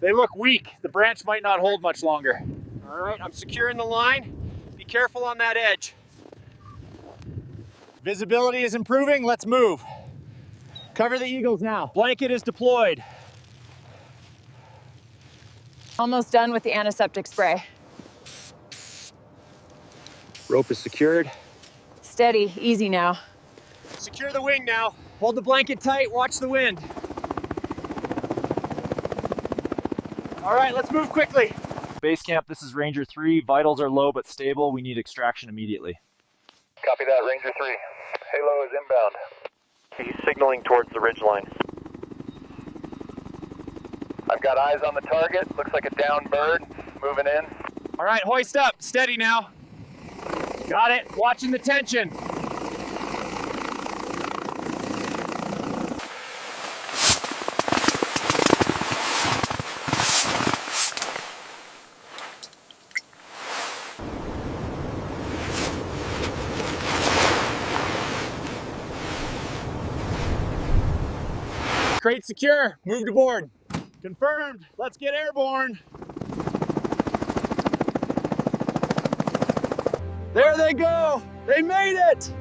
They look weak. The branch might not hold much longer. All right, I'm securing the line. Be careful on that edge. Visibility is improving. Let's move. Cover the eagles now. Blanket is deployed. Almost done with the antiseptic spray. Rope is secured. Steady, easy now. Secure the wing now. Hold the blanket tight, watch the wind. All right, let's move quickly. Base camp, this is Ranger 3. Vitals are low but stable. We need extraction immediately. Copy that, Ranger 3. Halo is inbound. He's signaling towards the ridge line. I've got eyes on the target. Looks like a down bird moving in. All right, hoist up. Steady now. Got it. Watching the tension. Crate secure. Moved aboard. Confirmed. Let's get airborne. There they go. They made it.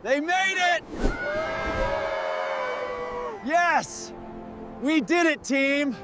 They made it. Yes. We did it, team.